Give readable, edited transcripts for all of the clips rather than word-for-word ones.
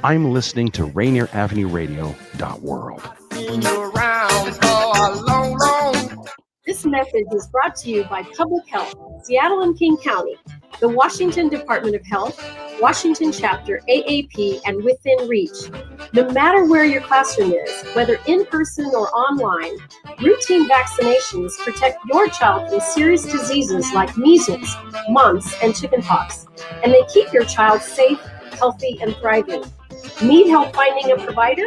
I'm listening to Rainier Avenue Radio .world. This message is brought to you by Public Health, Seattle and King County, the Washington Department of Health, Washington Chapter AAP, and Within Reach. No matter where your classroom is, whether in person or online, routine vaccinations protect your child from serious diseases like measles, mumps, and chickenpox, and they keep your child safe, healthy, and thriving. Need help finding a provider?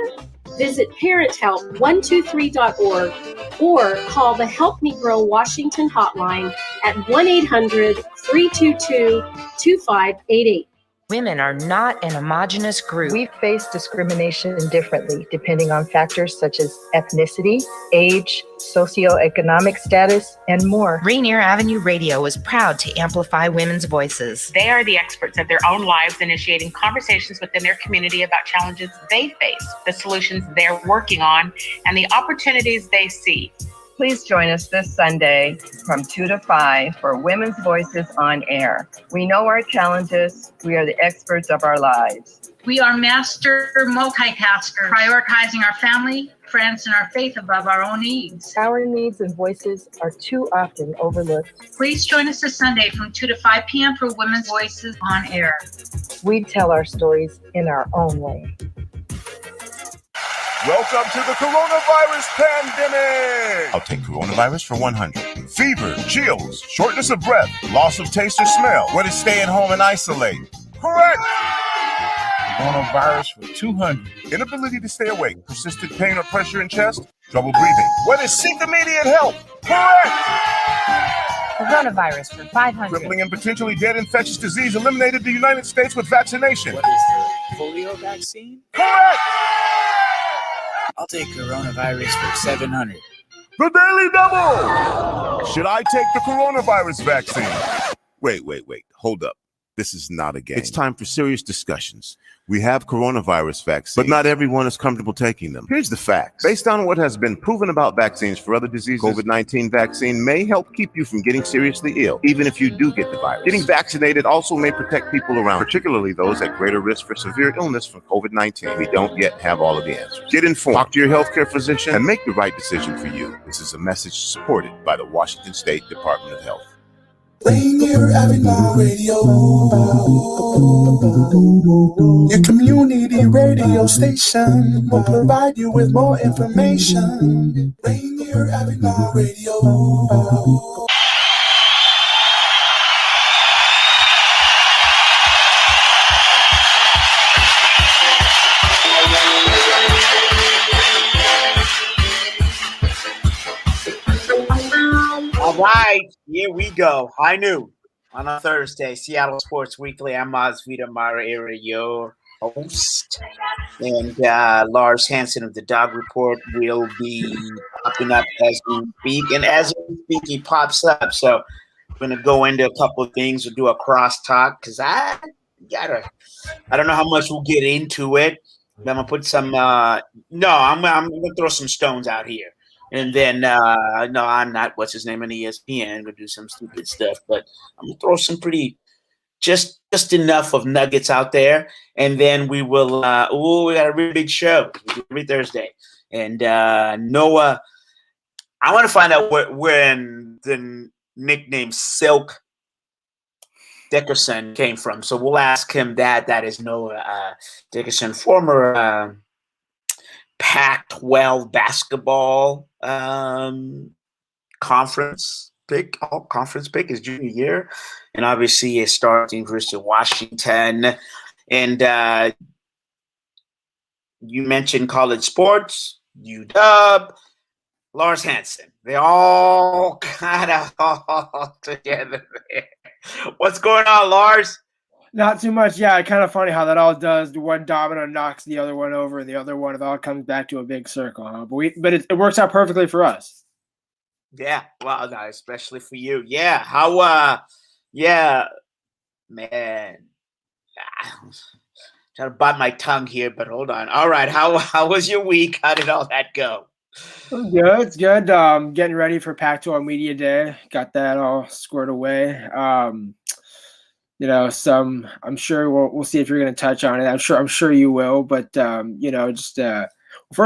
Visit parenthelp123.org or call the Help Me Grow Washington hotline at 1-800-322-2588. Women are not an homogenous group. We face discrimination differently depending on factors such as ethnicity, age, socioeconomic status, and more. Rainier Avenue Radio is proud to amplify women's voices. They are the experts of their own lives, initiating conversations within their community about challenges they face, the solutions they're working on, and the opportunities they see. Please join us this Sunday from 2 to 5 for Women's Voices on Air. We know our challenges. We are the experts of our lives. We are master multitaskers, prioritizing our family, friends, and our faith above our own needs. Our needs and voices are too often overlooked. Please join us this Sunday from 2 to 5 p.m. for Women's Voices on Air. We tell our stories in our own way. Welcome to the coronavirus pandemic. I'll take coronavirus for 100. Fever, chills, shortness of breath, loss of taste or smell. What is staying home and isolate? Correct. Coronavirus for 200. Inability to stay awake, persistent pain or pressure in chest, trouble breathing. What is seek immediate help? Correct. Coronavirus for 500. Crippling and potentially dead infectious disease eliminated the United States with vaccination. What is the polio vaccine? Correct. I'll take coronavirus for 700. The Daily Double! Should I take the coronavirus vaccine? Wait. Hold up. This is not a game. It's time for serious discussions. We have coronavirus vaccines, but not everyone is comfortable taking them. Here's the facts. Based on what has been proven about vaccines for other diseases, COVID-19 vaccine may help keep you from getting seriously ill, even if you do get the virus. Getting vaccinated also may protect people around, particularly those at greater risk for severe illness from COVID-19. We don't yet have all of the answers. Get informed, talk to your healthcare physician, and make the right decision for you. This is a message supported by the Washington State Department of Health. Rainier Avenue Radio, your community radio station will provide you with more information. Rainier Avenue Radio. All right, here we go. High noon on a Thursday, Seattle Sports Weekly. I'm Mazvita Maraire, your host. And Lars, Hanson of the Dawg Report will be popping up as we speak. And as we speak, he pops up. So I'm going to go into a couple of things. We'll do a crosstalk because I don't know how much we'll get into it. I'm going to put some I'm going to throw some stones out here. And then, no, I'm not, what's his name on ESPN, I'm going to do some stupid stuff, but I'm going to throw some pretty, just enough of nuggets out there. And then we will, we got a really big show every Thursday. And Noah, I want to find out where the nickname Silk Dickerson came from. So we'll ask him that. That is Noah Dickerson, former Pac-12 basketball conference pick, all-conference pick his junior year, and obviously a star at the University of Washington. And you mentioned college sports, UW, Lars Hanson. They all kind of all together there. What's going on, Lars? Not too much. Yeah, kind of funny how that all does. The one domino knocks the other one over, and the other one, it all comes back to a big circle. Huh? But it works out perfectly for us. Yeah, well, especially for you. Yeah, how? Yeah, man. Trying to bite my tongue here, but hold on. All right, how was your week? How did all that go? Good. It's good. Getting ready for Pac-12 Media Day. Got that all squared away. some. I'm sure we'll see if you're going to touch on it. I'm sure you will. But first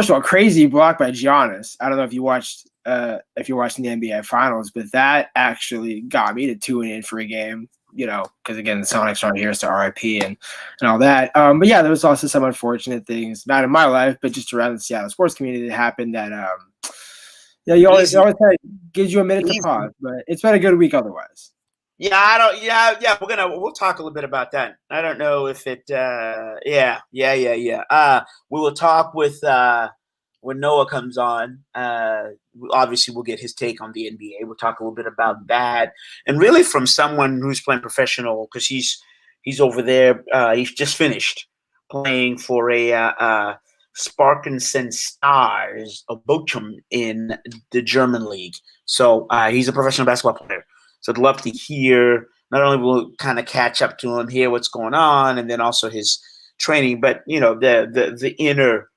of all, crazy block by Giannis. I don't know if you're watching the NBA Finals, but that actually got me to tune in for a game. Because again, the Sonics aren't here, so RIP and all that. But yeah, there was also some unfortunate things, not in my life, but just around the Seattle sports community that happened. That you always kind of gives you a minute to pause. But it's been a good week otherwise. Yeah, we'll talk a little bit about that. I don't know if it. We will talk with when Noah comes on. Obviously, we'll get his take on the NBA. We'll talk a little bit about that, and really from someone who's playing professional, because he's over there. He's just finished playing for a Sparkensen Stars of Bochum in the German league. So he's a professional basketball player. So I'd love to hear. Not only will we kind of catch up to him, hear what's going on, and then also his training, but the inner.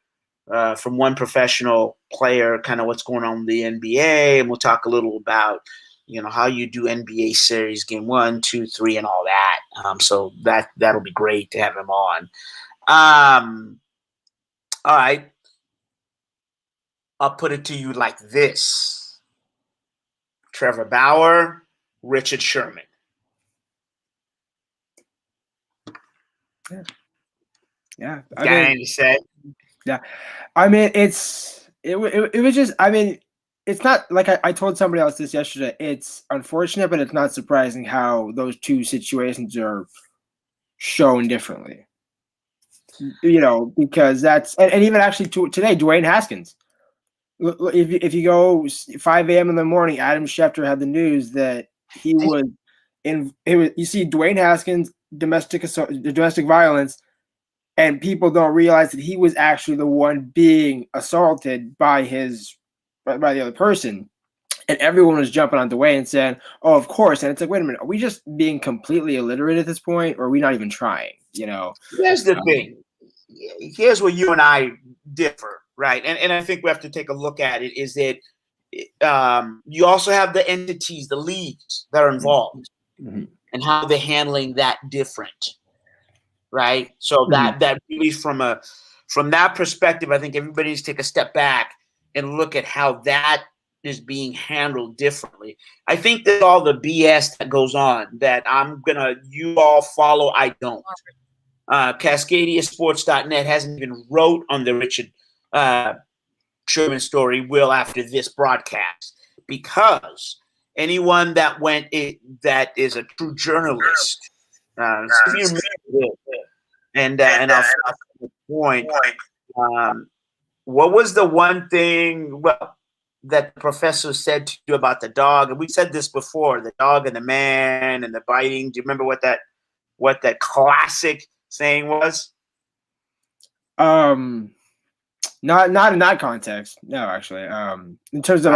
From one professional player, kind of what's going on in the NBA, and we'll talk a little about, how you do NBA series, game 1, 2, 3, and all that. So that'll be great to have him on. All right, I'll put it to you like this: Trevor Bauer, Richard Sherman. Yeah. To say. Yeah, I mean, it was just, I mean, it's not like I told somebody else this yesterday. It's unfortunate, but it's not surprising how those two situations are shown differently. Because that's, and even actually today, Dwayne Haskins. If you go 5 a.m. in the morning, Adam Schefter had the news that he was you see Dwayne Haskins, domestic violence. And people don't realize that he was actually the one being assaulted by the other person. And everyone was jumping on Dwayne and saying, oh, of course. And it's like, wait a minute, are we just being completely illiterate at this point? Or are we not even trying? Here's the thing. Here's where you and I differ, right? And I think we have to take a look at it, is that you also have the entities, the leagues that are involved, and how they're handling that different. Right. So that really from that perspective, I think everybody needs to take a step back and look at how that is being handled differently. I think that all the BS that goes on that you all follow, I don't. CascadiaSports.net hasn't even wrote on the Richard Sherman story. Will after this broadcast, because anyone that that is a true journalist. And I'll stop at the point. What was the one thing that the professor said to you about the dog? And we said this before: the dog and the man and the biting. Do you remember what that classic saying was? Not in that context. No, actually. In terms of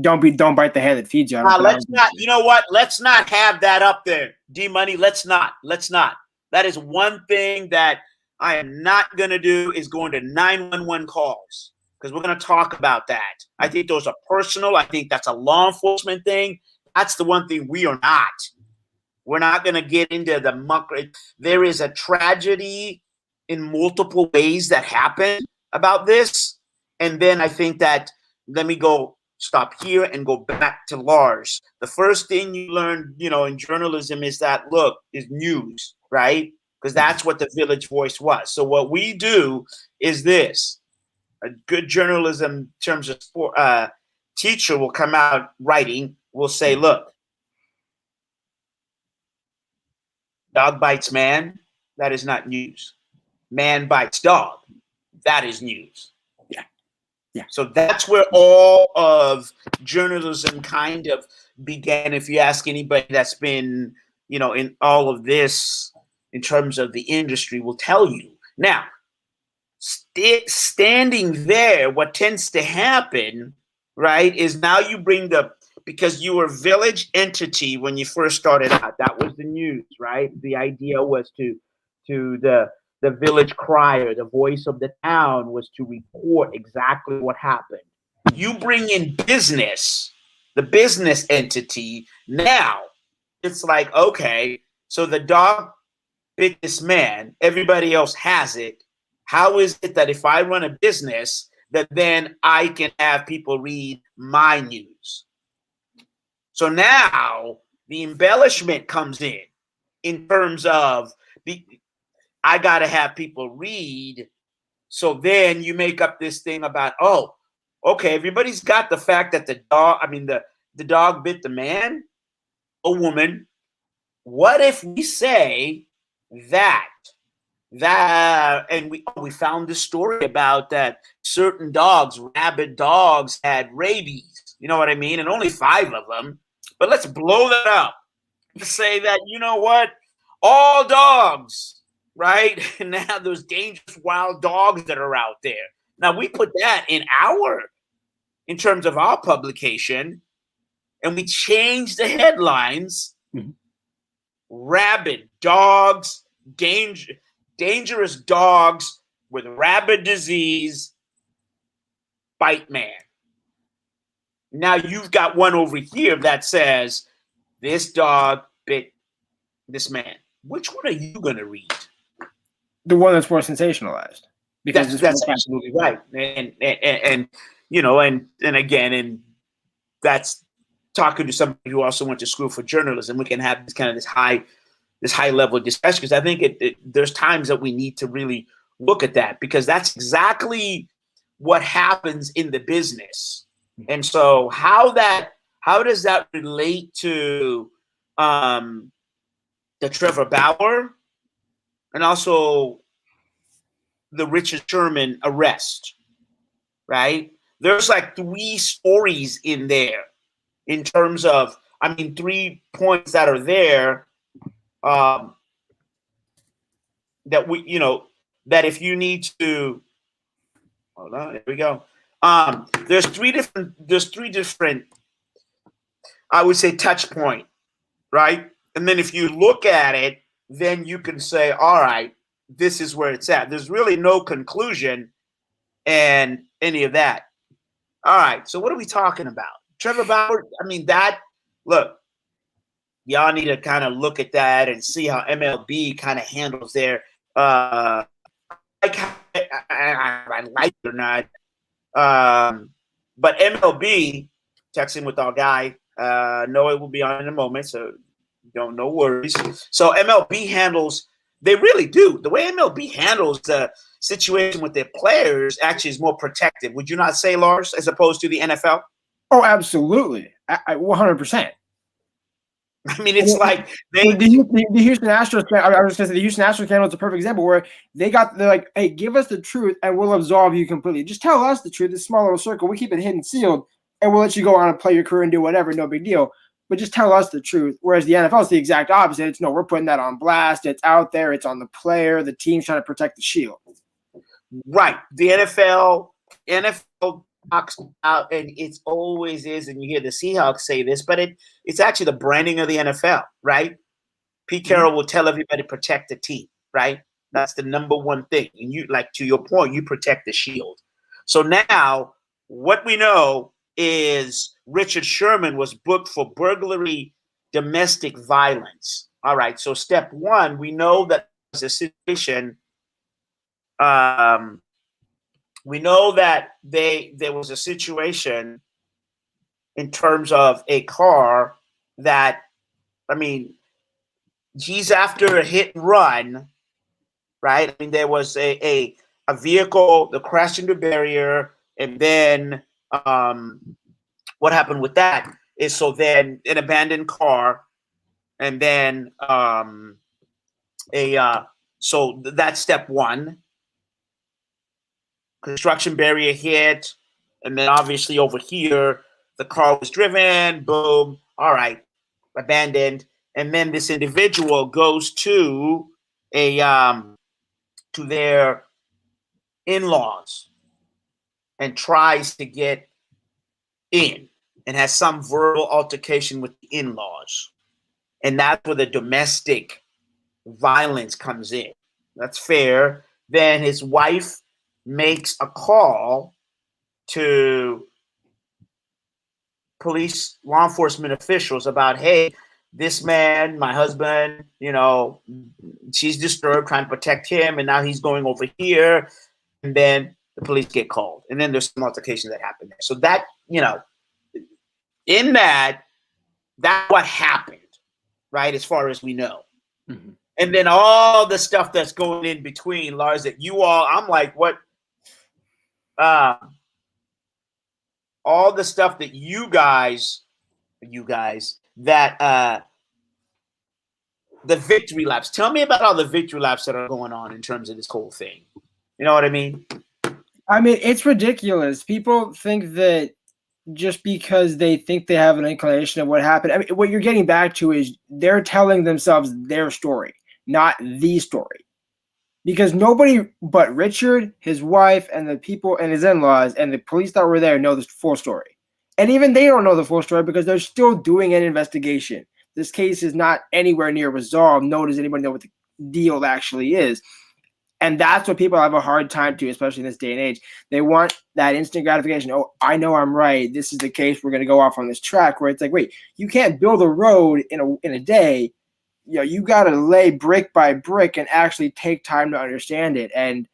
don't bite the hand that feeds you. Let's not. You know what? Let's not have that up there. D-Money. Let's not. That is one thing that I am not going to do, is going to 911 calls, because we're going to talk about that. I think those are personal. I think that's a law enforcement thing. That's the one thing we are not. We're not going to get into the muck. There is a tragedy in multiple ways that happened about this. And then I think that, let me stop here and go back to Lars. The first thing you learn, in journalism is that, is news, right? Because that's what the Village Voice was. So what we do is this: a good journalism in terms of sport, teacher will come out writing, will say, look, dog bites man, that is not news. Man bites dog, that is news. Yeah. So that's where all of journalism kind of began. If you ask anybody that's been, in all of this, in terms of the industry, will tell you. Now, standing there, what tends to happen, right, is now you bring because you were a village entity when you first started out. That was the news, right? The idea was to the village crier, the voice of the town, was to report exactly what happened. You bring in business, the business entity. Now it's like, okay, So the dog bit this man. Everybody else has it. How is it that if I run a business, that then I can have people read my news? So now the embellishment comes in terms of I got to have people read. So then you make up this thing about, oh, okay, everybody's got the fact that the dog bit the man, a woman. What if we say that and we found this story about that certain dogs, rabid dogs, had rabies. You know what I mean? And only 5 of them. But let's blow that up to say that, you know what? All dogs, right? And now those dangerous wild dogs that are out there. Now we put that in terms of our publication, and we change the headlines. Mm-hmm. Rabid dogs, dangerous dogs with rabid disease bite man. Now you've got one over here that says this dog bit this man. Which one are you going to read? The one that's more sensationalized. Because that's absolutely right. And you know, and that's talking to somebody who also went to school for journalism. We can have this high level discussion, because I think there's times that we need to really look at that, because that's exactly what happens in the business. And so how does that relate to the Trevor Bauer and also the Richard Sherman arrest, right? There's like 3 stories in there in terms of, 3 points that are there that we, that if you need to, hold on, there we go. There's three different, I would say, touch point, right? And then if you look at it, then you can say, all right, this is where it's at. There's really no conclusion and any of that. All right, so what are we talking about? Trevor Bauer, look, y'all need to kind of look at that and see how MLB kind of handles their I like it or not. But MLB, texting with our guy, Noah will be on in a moment, so no worries. So MLB handles, they really do. The way MLB handles the situation with their players actually is more protective. Would you not say, Lars, as opposed to the NFL? Oh, absolutely. 100%. It's like the Houston Astros. I was going to say the Houston Astros handle is a perfect example where they're like, hey, give us the truth and we'll absolve you completely. Just tell us the truth. This small little circle, we keep it hidden, sealed, and we'll let you go on and play your career and do whatever. No big deal. But just tell us the truth. Whereas the NFL is the exact opposite. It's no, we're putting that on blast. It's out there. It's on the player. The team's trying to protect the shield. Right. The NFL talks out, and it always is, and you hear the Seahawks say this, but it's actually the branding of the NFL, right? Pete Carroll will tell everybody protect the team, right? That's the number one thing. And you, like, to your point, you protect the shield. So now what we know is Richard Sherman was booked for burglary, domestic violence. All right. So step one, we know that there's a situation. We know that there was a situation in terms of a car that, he's after a hit and run, right? There was a vehicle that crashed into a barrier, and then what happened with that is, so then an abandoned car, and then so that's step one. Construction barrier hit, and then obviously over here the car was driven, boom, all right, abandoned. And then this individual goes to to their in-laws and tries to get in and has some verbal altercation with the in-laws. And that's where the domestic violence comes in. That's fair. Then his wife makes a call to police, law enforcement officials about, hey, this man, my husband, she's disturbed, trying to protect him, and now he's going over here, and then the police get called, and then there's some altercation that happened there. So that, in that's what happened, right? As far as we know. Mm-hmm. And then all the stuff that's going in between, Lars, that I'm like, what? All the stuff that you guys, that the victory laps. Tell me about all the victory laps that are going on in terms of this whole thing. You know what I mean? I mean, it's ridiculous. People think that just because they think they have an inclination of what happened. I mean, what you're getting back to is they're telling themselves their story, not the story. Because nobody but Richard, his wife, and the people and his in-laws and the police that were there know the full story. And even they don't know the full story because they're still doing an investigation. This case is not anywhere near resolved, nor does anybody know what the deal actually is. And that's what people have a hard time to, especially in this day and age. They want that instant gratification. Oh, I know I'm right. This is the case. We're going to go off on this track where it's like, wait, you can't build a road in a day. You got to lay brick by brick and actually take time to understand it. And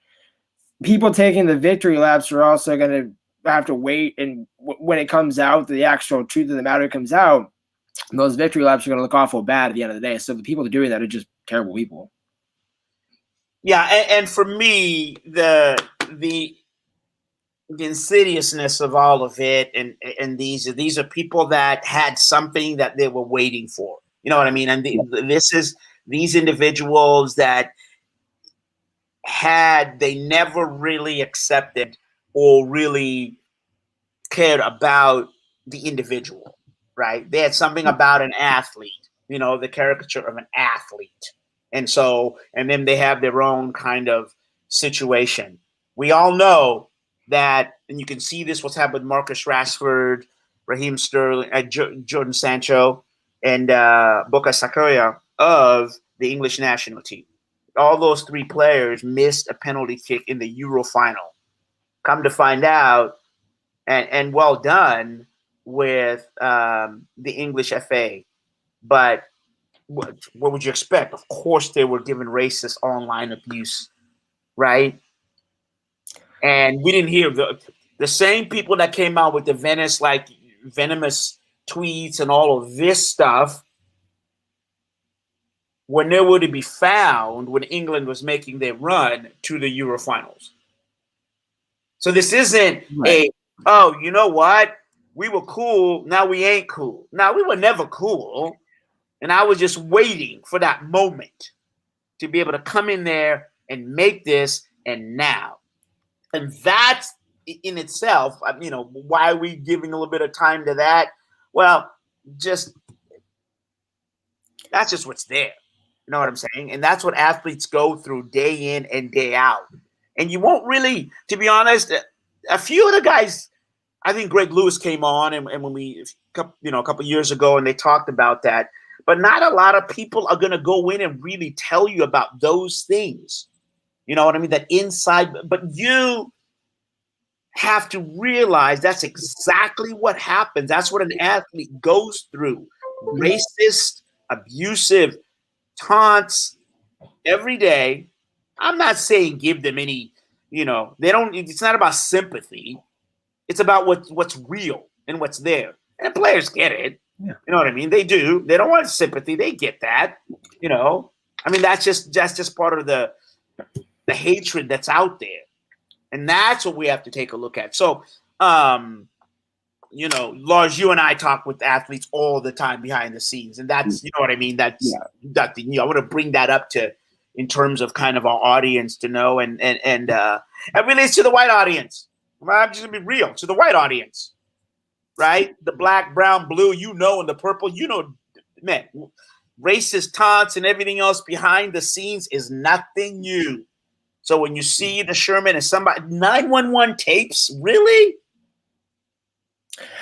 people taking the victory laps are also going to have to wait. And when it comes out, the actual truth of the matter comes out, those victory laps are going to look awful bad at the end of the day. So the people that are doing that are just terrible people. Yeah, and for me, the insidiousness of all of it, and these are people that had something that they were waiting for. You know what I mean? And these individuals that they never really accepted or really cared about the individual, right? They had something about an athlete, the caricature of an athlete. And then they have their own kind of situation. We all know that, and you can see this, what's happened with Marcus Rashford, Raheem Sterling, Jordan Sancho, and Bukayo Saka of the English national team. All those three players missed a penalty kick in the Euro final. Come to find out, and well done with the English FA. But what would you expect? Of course, they were given racist online abuse, right? And we didn't hear the same people that came out with the venomous tweets and all of this stuff were nowhere to be found when England was making their run to the Euro finals. So this isn't you know what? We were cool, now we ain't cool. Now, we were never cool. And I was just waiting for that moment to be able to come in there and make this and now. And that's in itself, why are we giving a little bit of time to that? Well, that's just what's there. You know what I'm saying? And that's what athletes go through day in and day out. And you won't really, to be honest, a few of the guys, I think Greg Lewis came on and when a couple years ago, and they talked about that. But not a lot of people are going to go in and really tell you about those things. You know what I mean? That inside, but you have to realize that's exactly what happens. That's what an athlete goes through. Racist, abusive taunts every day. I'm not saying give them any, it's not about sympathy. It's about what's real and what's there. And players get it. Yeah. You know what I mean? They do. They don't want sympathy. They get that. I mean, that's just part of the hatred that's out there. And that's what we have to take a look at. So, Lars, you and I talk with athletes all the time behind the scenes. And that's, you know what I mean? I want to bring that up in terms of kind of our audience to know. And it relates to the white audience. I'm just going to be real. To the white audience. Right? The black, brown, blue, and the purple, man, racist taunts and everything else behind the scenes is nothing new. So when you see the Sherman and somebody 911 tapes, really?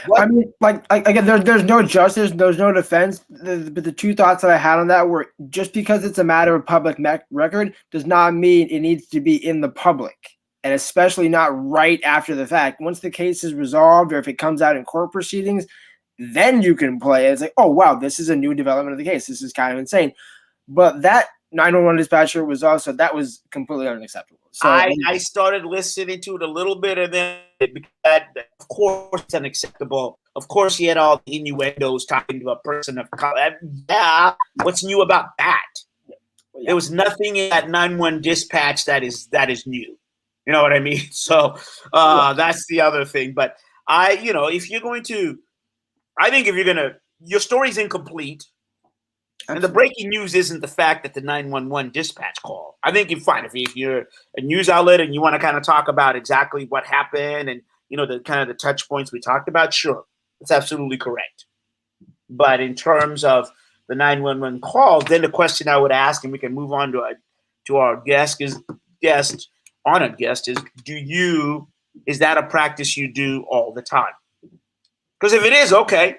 What? I mean, again, there's no justice, there's no defense. But the two thoughts that I had on that were just because it's a matter of public record does not mean it needs to be in the public. And especially not right after the fact. Once the case is resolved or if it comes out in court proceedings, then you can play it. It's like, oh wow, this is a new development of the case. This is kind of insane. But that 911 dispatcher was completely unacceptable. So I started listening to it a little bit, and then of course it's unacceptable. Of course, he had all the innuendos talking to a person of color. Yeah, what's new about that? There was nothing in that 911 dispatch that is new. You know what I mean? So that's the other thing. But if you're going to, I think your story's incomplete. And the breaking news isn't the fact that the 911 dispatch call. I think you're fine if you're a news outlet and you want to kind of talk about exactly what happened and the kind of the touch points we talked about. Sure, that's absolutely correct. But in terms of the 911 call, then the question I would ask, and we can move on to our guest is, is that a practice you do all the time? Because if it is, okay.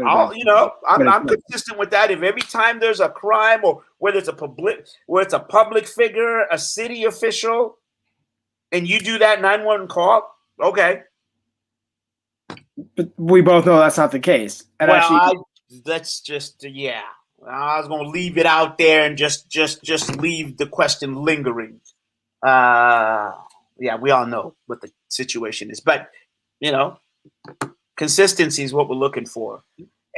I'm consistent with that. If every time there's a crime, or whether it's a public figure, a city official, and you do that 911 call, okay. But we both know that's not the case. And I was going to leave it out there and just leave the question lingering. We all know what the situation is, but consistency is what we're looking for.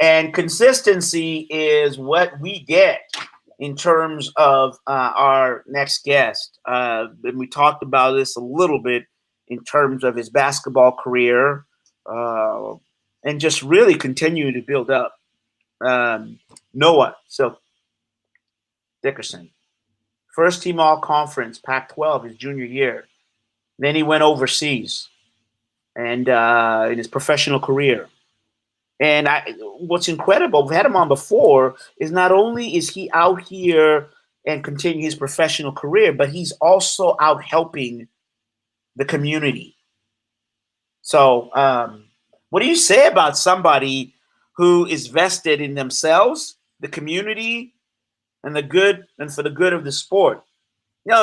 And consistency is what we get in terms of our next guest. And we talked about this a little bit in terms of his basketball career and just really continue to build up. Noah Dickerson, first team all-conference, Pac-12 his junior year. Then he went overseas and in his professional career. And what's incredible, we've had him on before, is not only is he out here and continue his professional career, but he's also out helping the community. So what do you say about somebody who is vested in themselves, the community, and for the good of the sport?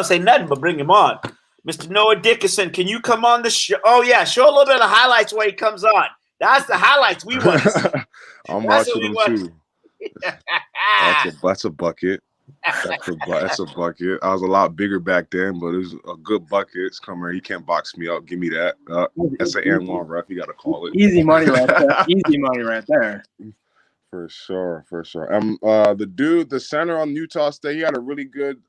Say nothing but bring him on. Mr. Noah Dickerson, can you come on the show? Oh, yeah, show a little bit of the highlights where he comes on. That's the highlights we want to see. I'm watching them too. That's a bucket. That's a bucket. I was a lot bigger back then, but it was a good bucket. It's coming here. He can't box me up. Give me that. That's an and one ref. You got to call it. Easy money right there. Easy money right there. For sure. The center on Utah State, he had a really good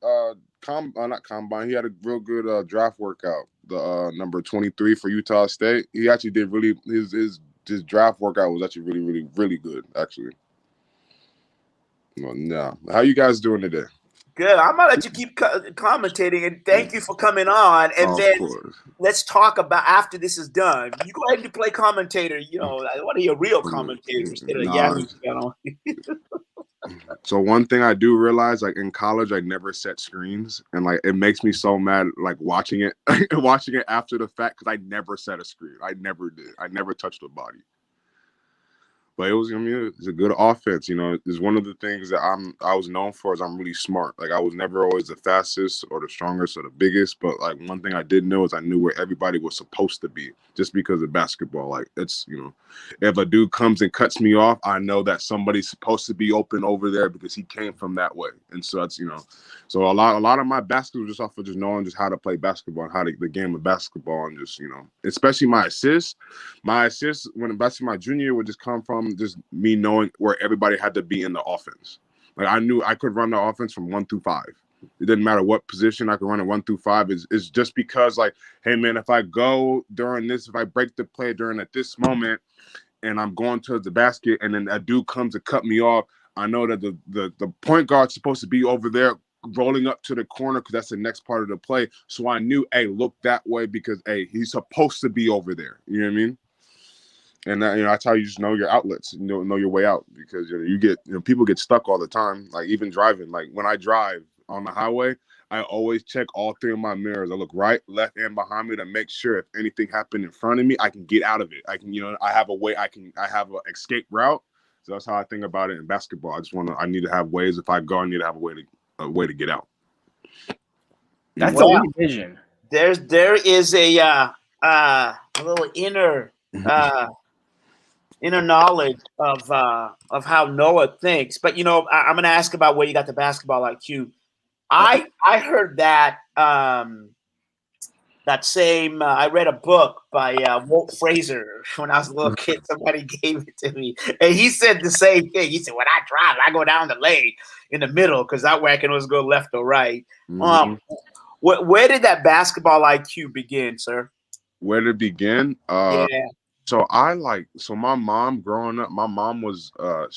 not combine. He had a real good draft workout. The number 23 for Utah State. He actually did really his draft workout was actually really, really, really good, actually. Well, no. How you guys doing today? Good. I'm going to let you keep commentating, and thank you for coming on. And then let's talk about, after this is done, you go ahead and play commentator. I want to hear real commentators instead of Yahoo. So one thing I do realize, like in college, I never set screens, and like it makes me so mad, like watching it after the fact, because I never set a screen. I never did. I never touched the body. But it's a good offense. It's one of the things that I was known for is I'm really smart. Like I was never always the fastest or the strongest or the biggest, but like one thing I did know is I knew where everybody was supposed to be just because of basketball. Like it's, if a dude comes and cuts me off, I know that somebody's supposed to be open over there because he came from that way. And so that's, so a lot of my basketball was just off of just knowing just how to play basketball and the game of basketball, and just, especially my assists when my junior year would just come from just me knowing where everybody had to be in the offense. Like I knew I could run the offense from 1 through 5. It didn't matter what position I could run it 1 through 5. It's just because, like, hey man, if I go during this, if I break the play during at this moment, and I'm going towards the basket, and then a dude comes to cut me off, I know that the point guard's supposed to be over there rolling up to the corner because that's the next part of the play. So I knew, hey, look that way because hey, he's supposed to be over there. You know what I mean? And that's how you just know your outlets, know your way out, because you get people get stuck all the time. Like even driving, like when I drive on the highway, I always check all 3 of my mirrors. I look right, left, and behind me to make sure if anything happened in front of me, I can get out of it. I can, I have a way. I have an escape route. So that's how I think about it in basketball. I need to have ways. If I go, I need to have a way to get out. That's a weak vision. There is a little inner inner knowledge of how Noah thinks. But I'm going to ask about where you got the basketball IQ. I heard that that same. I read a book by Walt Frazier when I was a little kid. Somebody gave it to me, and he said the same thing. He said, "When I drive, I go down the lane in the middle because that way I can always go left or right." Mhm. Where did that basketball IQ begin, sir? Where did it begin? Yeah. So my mom growing up, my mom was a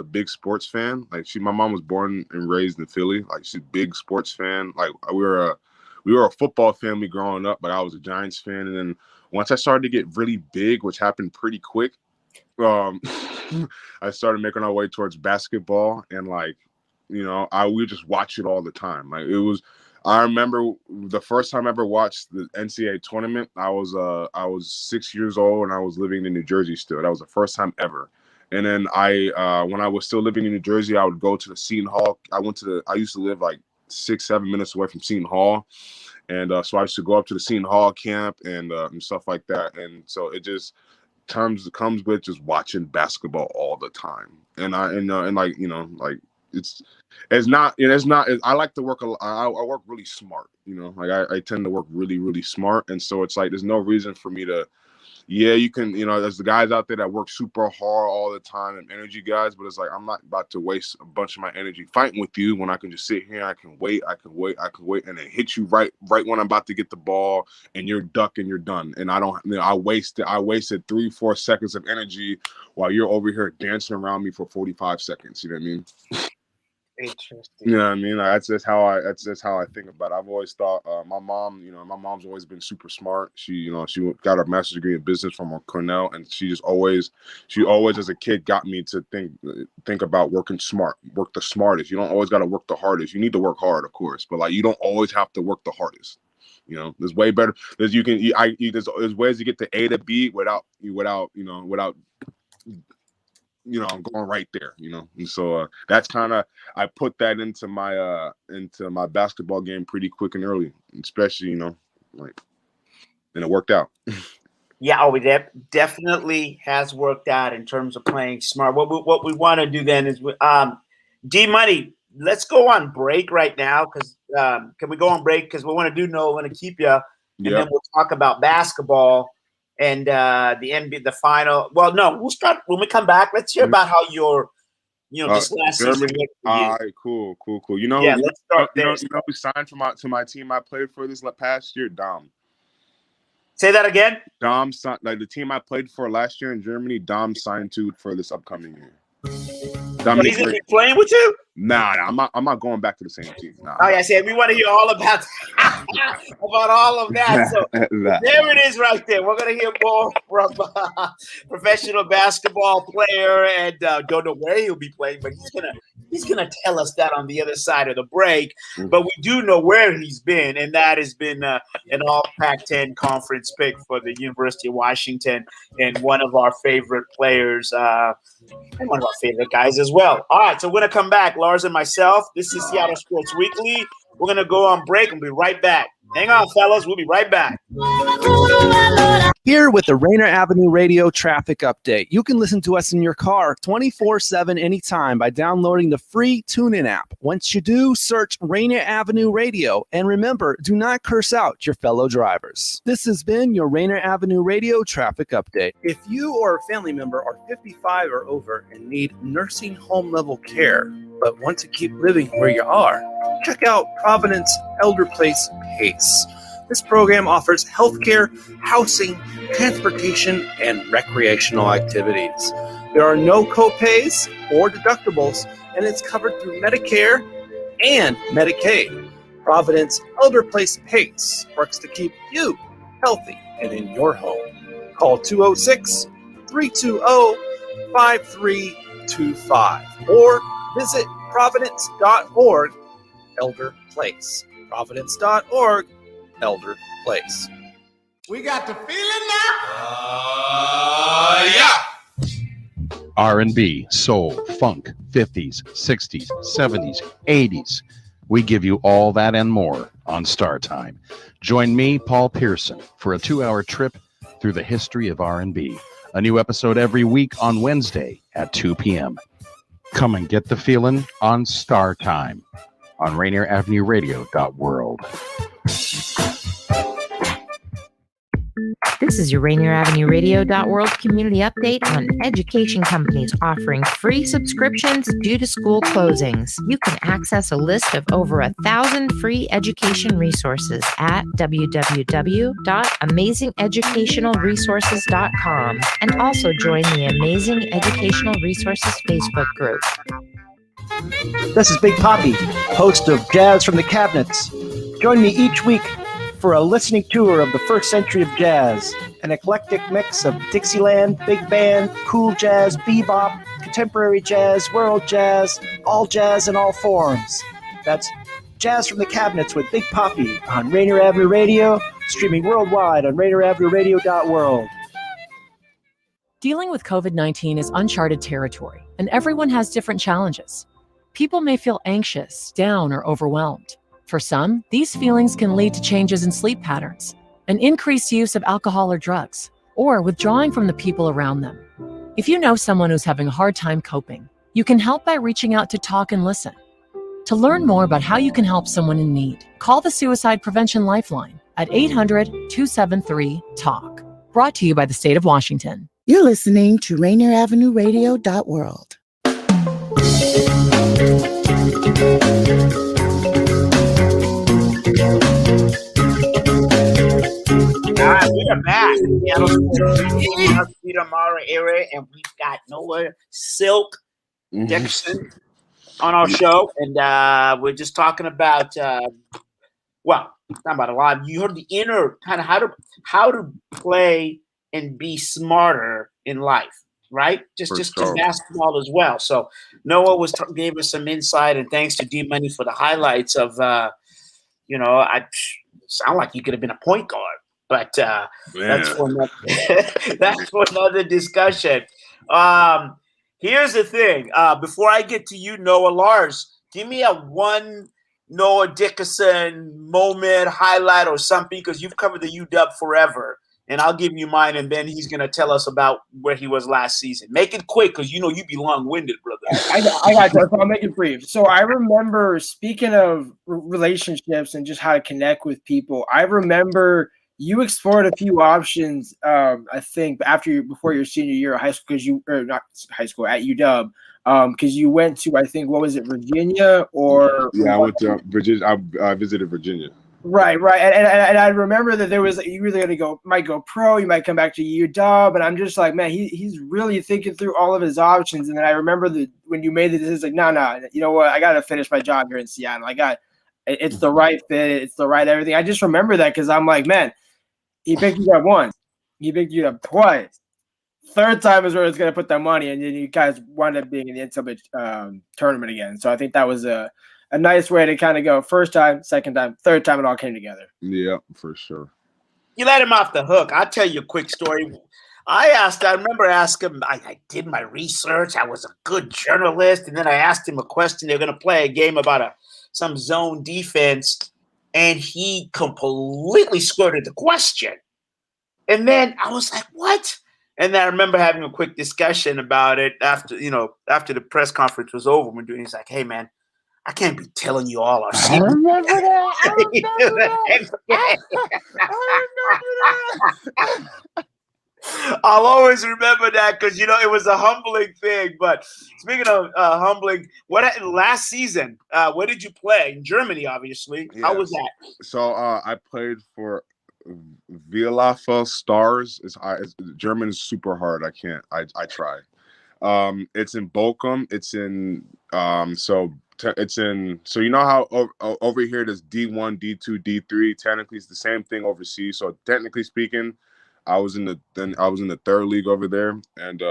big sports fan. Like my mom was born and raised in Philly. Like she's a big sports fan. Like we were a football family growing up, but I was a Giants fan. And then once I started to get really big, which happened pretty quick, I started making our way towards basketball, and we would just watch it all the time. Like it was. I remember the first time I ever watched the NCAA tournament. I was 6 years old and I was living in New Jersey still. That was the first time ever. And then when I was still living in New Jersey, I would go to the Seton Hall. I used to live like 6-7 minutes away from Seton Hall, and so I used to go up to the Seton Hall camp and stuff like that. And so it just comes with just watching basketball all the time. And it's not. I like to work. I work really smart. I tend to work really, really smart. And so it's like there's no reason for me to. Yeah, you can. There's the guys out there that work super hard all the time and energy guys. But it's like I'm not about to waste a bunch of my energy fighting with you when I can just sit here. I can wait, and then hit you right when I'm about to get the ball, and you're duck and you're done. And I don't. I wasted 3-4 seconds of energy while you're over here dancing around me for 45 seconds. You know what I mean? Interesting. You know what I mean? That's just how I think about it. I've always thought my mom, my mom's always been super smart. She got her master's degree in business from Cornell, and she always as a kid got me to think about working smart, work the smartest. You don't always got to work the hardest. You need to work hard, of course, but you don't always have to work the hardest. There's way better. There's ways to get to A to B without I'm going right there, and so that's kind of I put that into my basketball game pretty quick and early, especially and it worked out. Yeah, that definitely has worked out in terms of playing smart. What we want to do then is D Money. Let's go on break right now because can we go on break because we want to do Noah, we want to keep you, and then we'll talk about basketball. And the NBA, the final. Well, no, we'll start when we come back. Let's hear about how your, this last season. All right, cool. Let's start there. Who signed to my team I played for this past year? Dom. Say that again. Dom signed, the team I played for last year in Germany. Dom signed to for this upcoming year. But he's gonna be playing with you? Nah, I'm not going back to the same team. Nah. Oh yeah, I said we want to hear all about all of that. So there it is, right there. We're gonna hear more from professional basketball player, and don't know where he'll be playing, but he's gonna tell us that on the other side of the break. But we do know where he's been, and that has been an All Pac-10 conference pick for the University of Washington, and one of our favorite players, and one of our favorite guys as well. All right, so we're gonna come back. Lars and myself. This is Seattle Sports Weekly. We're going to go on break and be right back. Hang on, fellas. We'll be right back. Here with the Rainier Avenue Radio Traffic Update. You can listen to us in your car 24/7 anytime by downloading the free TuneIn app. Once you do, search Rainier Avenue Radio. And remember, do not curse out your fellow drivers. This has been your Rainier Avenue Radio Traffic Update. If you or a family member are 55 or over and need nursing home level care, but want to keep living where you are, check out Providence Elder Place PACE. This program offers healthcare, housing, transportation, and recreational activities. There are no co-pays or deductibles, and it's covered through Medicare and Medicaid. Providence Elder Place PACE works to keep you healthy and in your home. Call 206-320-5325 or visit providence.org Elder Place. Providence.org Elder Place. We got the feeling now. R&B, soul, funk, 50s, 60s, 70s, 80s. We give you all that and more on Star Time. Join me, Paul Pearson, for a 2-hour trip through the history of R&B. A new episode every week on Wednesday at 2 p.m. Come and get the feeling on Star Time on Rainier Avenue Radio.world. This is your Rainier Avenue Radio.world community update on education companies offering free subscriptions due to school closings. You can access a list of over 1,000 free education resources at www.amazingeducationalresources.com and also join the Amazing Educational Resources Facebook group. This is Big Poppy, host of Jazz from the Cabinets. Join me each week for a listening tour of the first century of jazz, an eclectic mix of Dixieland, big band, cool jazz, bebop, contemporary jazz, world jazz, all jazz in all forms. That's Jazz from the Cabinets with Big Poppy on Rainier Avenue Radio, streaming worldwide on RainierAvenueRadio.world. Dealing with COVID-19 is uncharted territory, and everyone has different challenges. People may feel anxious, down, or overwhelmed. For some, these feelings can lead to changes in sleep patterns, an increased use of alcohol or drugs, or withdrawing from the people around them. If you know someone who's having a hard time coping, you can help by reaching out to Talk and Listen. To learn more about how you can help someone in need, call the Suicide Prevention Lifeline at 800-273-TALK. Brought to you by the state of Washington. You're listening to Rainier Avenue Radio.world. All right, we are back. Mazvita Maraire, and we've got Noah Silk Dickerson on our show, and we're just talking about not about a lot. You heard the inner kind of how to play and be smarter in life, right? Just in basketball as well. So Noah gave us some insight, and thanks to D Money for the highlights of I sound like he could have been a point guard. But that's for another discussion. Here's the thing. Before I get to you, Noah, Lars, give me a one Noah Dickerson moment, highlight, or something, because you've covered the UW forever. And I'll give you mine, and then he's going to tell us about where he was last season. Make it quick, because you be long-winded, brother. I got you. So I'll make it brief. So I remember, speaking of relationships and just how to connect with people, I remember – you explored a few options, I think, before your senior year of high school, not high school, at UW, because you went to, I think, what was it, Virginia or? Yeah, I went to Virginia. I visited Virginia. Right, and I remember that there was you were going to might go pro, you might come back to UW, and I'm just like, man, he's really thinking through all of his options. And then I remember that when you made the decision, like, no, you know what, I got to finish my job here in Seattle. It's the right fit, it's the right everything. I just remember that because I'm like, man. He picked you up once. He picked you up twice. Third time is where it's going to put that money, and then you guys wound up being in the NCAA tournament again. So I think that was a nice way to kind of go first time, second time, third time it all came together. Yeah, for sure. You let him off the hook. I'll tell you a quick story. I remember asking him, I did my research. I was a good journalist. And then I asked him a question. They're going to play a game about some zone defense. And he completely skirted the question. And then I was like, what? And then I remember having a quick discussion about it after the press conference was over. He's like, hey, man, I can't be telling you all our secrets. I remember that. I'll always remember that because, it was a humbling thing. But speaking of humbling, what happened last season? Where did you play? In Germany, obviously. Yeah. How was that? So I played for Bielefeld Stars. German is super hard. I can't. I try. It's in Bochum. It's in so you know how over here there's D1, D2, D3. Technically, it's the same thing overseas. So technically speaking, I was in the third league over there, and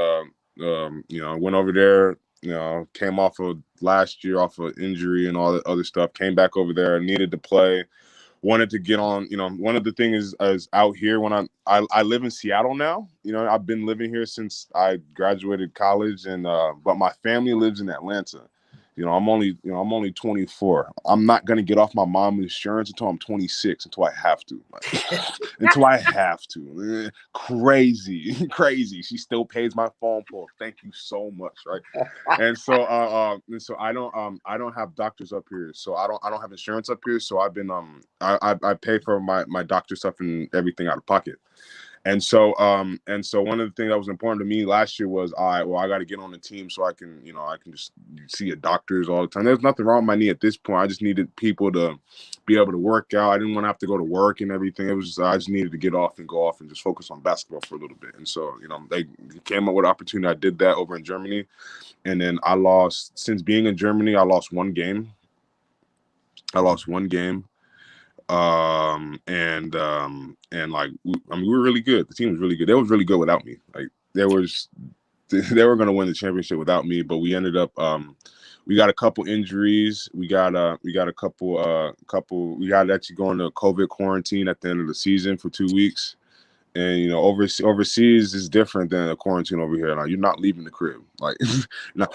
went over there. Came off of last year off of injury and all that other stuff. Came back over there, needed to play, wanted to get on. One of the things is out here when I live in Seattle now. I've been living here since I graduated college, and but my family lives in Atlanta, I'm only 24. I'm not gonna get off my mom's insurance until I'm 26, until I have to. Until I have to. Crazy. She still pays my phone bill. Thank you so much, right? And so I don't have doctors up here. So I don't have insurance up here. So I've been I pay for my doctor stuff and everything out of pocket. And so one of the things that was important to me last year was, I got to get on the team so I can just see a doctors all the time. There's nothing wrong with my knee at this point. I just needed people to be able to work out. I didn't want to have to go to work and everything. It was I just needed to get off and go off and just focus on basketball for a little bit. And so, they came up with an opportunity. I did that over in Germany. And then since being in Germany, I lost one game. We were really good. The team was really good. They was really good without me. Like they were going to win the championship without me, but we ended up we got a couple injuries. We got a couple we got to actually go into COVID quarantine at the end of the season for 2 weeks. And overseas is different than a quarantine over here. Like, you're not leaving the crib. Like,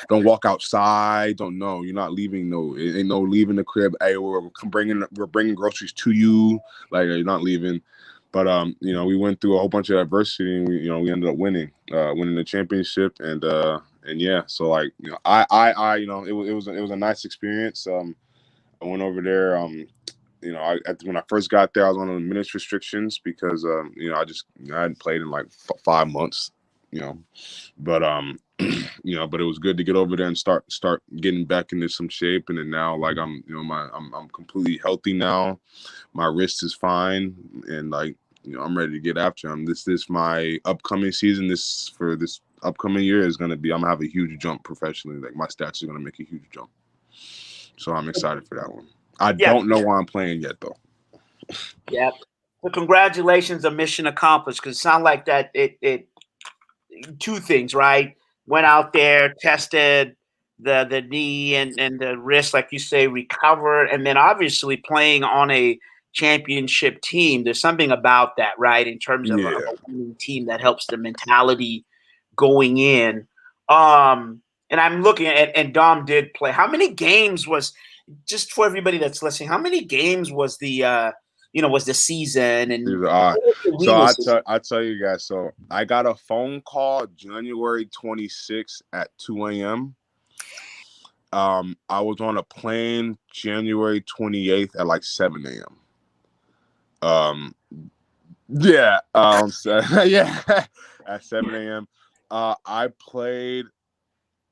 don't walk outside. You're not leaving. Ain't no leaving the crib. Hey, we're bringing groceries to you. Like, you're not leaving. But we went through a whole bunch of adversity, and we ended up winning the championship. And yeah, so like it was a nice experience. I went over there. When I first got there, I was on the minutes restrictions because I hadn't played in like 5 months, but but it was good to get over there and start getting back into some shape. And then now, like, I'm completely healthy now. My wrist is fine, and like, I'm ready to get after him. This is my upcoming season. This upcoming year is I'm gonna have a huge jump professionally. Like, my stats are gonna make a huge jump. So I'm excited for that one. I don't know why I'm playing yet, though. Yeah. Well, congratulations on mission accomplished, because it sounds like that it two things, right? Went out there, tested the knee and the wrist, like you say, recovered, and then obviously playing on a championship team. There's something about that, right? In terms of a winning team that helps the mentality going in. And I'm looking at, and Dom did play. How many games was, just for everybody that's listening, how many games was the season? And so I tell you guys. So I got a phone call January 26th at 2 a.m. I was on a plane January 28th at like 7 a.m. Yeah, at 7 a.m. I played,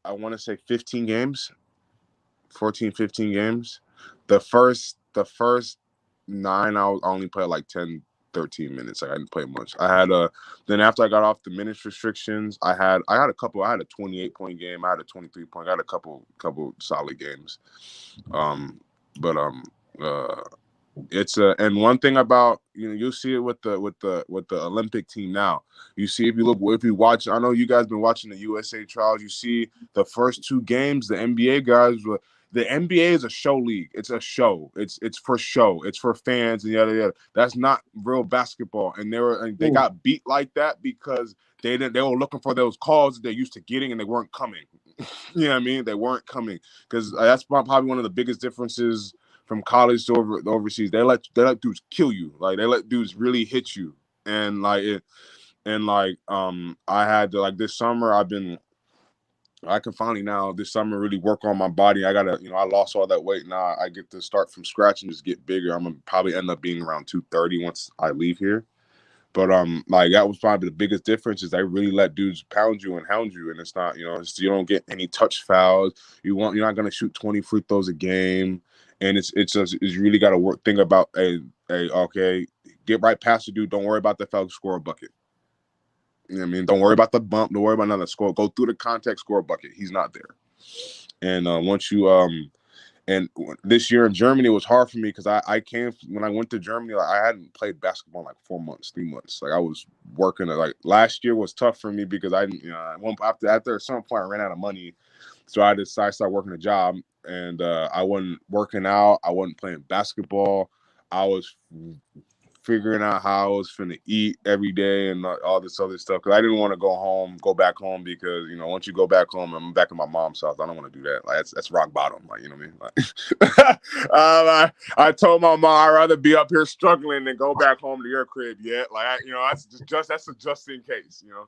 I want to say 15 games. 14, 15 games. The first 9, I only played like 10, 13 minutes. Like, I didn't play much. Then after I got off the minutes restrictions, I had a 28-point game. I had a 23-point. I had a couple solid games. It's and one thing about, you'll see it with the Olympic team now. You see, if you watch, I know you guys been watching the USA trials. You see the first 2 games, the NBA guys were. The NBA is a show league. It's a show. It's for show. It's for fans and yada yada. That's not real basketball. And they got beat like that because they were looking for those calls that they're used to getting, and they weren't coming. You know what I mean? They weren't coming, because that's probably one of the biggest differences from college to overseas. They let dudes kill you. Like, they let dudes really hit you. And I had to, like, this summer I can finally now this summer really work on my body. I lost all that weight. Now I get to start from scratch and just get bigger. I'm gonna probably end up being around 230 once I leave here. But that was probably the biggest difference, is they really let dudes pound you and hound you, and it's not, you don't get any touch fouls. You're not gonna shoot 20 free throws a game, and it's really got to think about okay, get right past the dude. Don't worry about the foul, score a bucket. You know what I mean? Don't worry about the bump. Don't worry about another score. Go through the contact, score a bucket. He's not there. And once you and this year in Germany, it was hard for me because when I went to Germany, like, I hadn't played basketball in like 4 months, 3 months. Like, I was working. Like, last year was tough for me because I didn't. After some point, I ran out of money, so I decided to start working a job. And I wasn't working out. I wasn't playing basketball. I was figuring out how I was finna eat every day and all this other stuff. Because I didn't want to go back home because, you know, once you go back home, I'm back in my mom's house. I don't want to do that. Like, that's rock bottom. Like, you know what I mean? Like, I told my mom I'd rather be up here struggling than go back home to your crib yet. Like, you know, that's just in case, you know.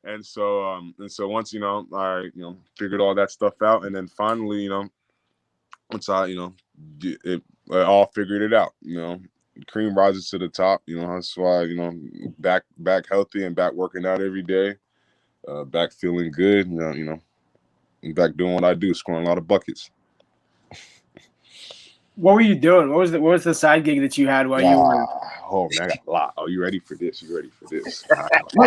And so once, you know, I, you know, figured all that stuff out, and then finally, you know, once I, you know, I all figured it out, you know. Cream rises to the top, you know. That's why, you know, back healthy and back working out every day, back feeling good, you know, and back doing what I do, scoring a lot of buckets. What were you doing? What was the side gig that you had while you were? Oh man, I got a lot. Oh, you ready for this? All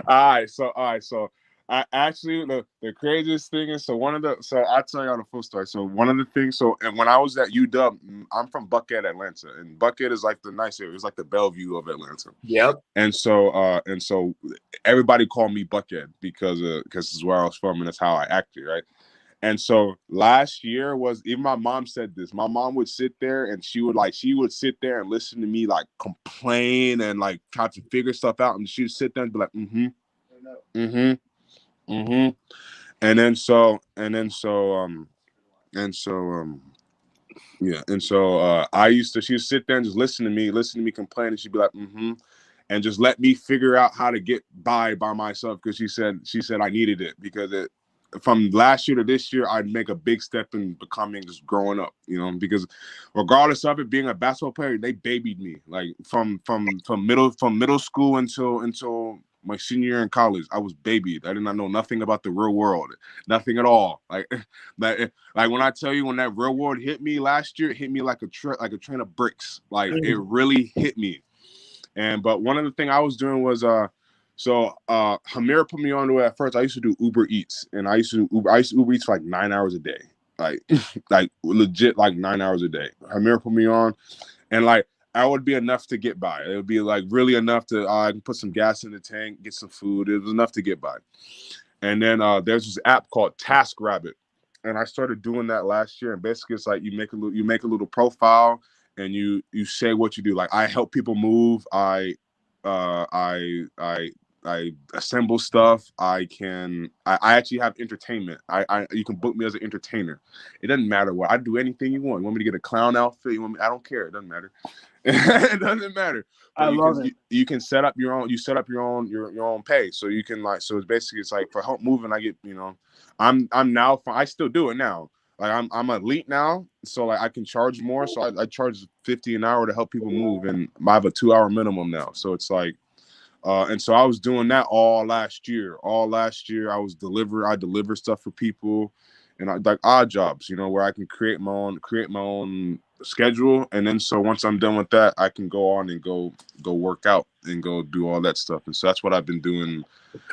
right, so I actually the craziest thing is, I'll tell y'all the full story. So one of the things, and when I was at UW, I'm from Buckhead, Atlanta, and Buckhead is like the nice area. It's like the Bellevue of Atlanta. Yep. And so everybody called me Buckhead because this is where I was from and that's how I acted, right? And so last year even my mom said this. My mom would sit there and she would sit there and listen to me like complain and like try to figure stuff out, and she'd sit there and be like, and then so she would sit there and just listen to me complain, and she'd be like, and just let me figure out how to get by myself, because she said I needed it, because from last year to this year, I'd make a big step in becoming, just growing up, you know, because regardless of it being a basketball player, they babied me like from middle school until my senior year in college. I was babied. I did not know nothing about the real world, nothing at all. Like when I tell you, when that real world hit me last year, it hit me like a train of bricks. Like it really hit me. But one of the things I was doing was Hamir put me on to it at first. I used to do Uber Eats, and I used to Uber Eats for like 9 hours a day, like legit, like 9 hours a day. Hamir put me on, and like I would be enough to get by. It would be like really enough to I can put some gas in the tank, get some food. It was enough to get by. And then there's this app called TaskRabbit, and I started doing that last year. And basically, it's like you make a little profile, and you say what you do. Like I help people move. I assemble stuff. I actually have entertainment. You can book me as an entertainer. It doesn't matter what. I do anything you want. You want me to get a clown outfit? I don't care. It doesn't matter. It doesn't matter. But I love it. You can set up your own. You set up your own pay. So you can so it's basically, it's like for help moving. I get, you know, I'm now. I still do it now. Like I'm elite now, so like I can charge more. So I charge $50 an hour to help people move, and I have a 2-hour minimum now. So it's like, and so I was doing that all last year. I deliver stuff for people, and I like odd jobs, you know, where I can create my own schedule. And then so once I'm done with that, I can go on and go work out and go do all that stuff. And so that's what I've been doing.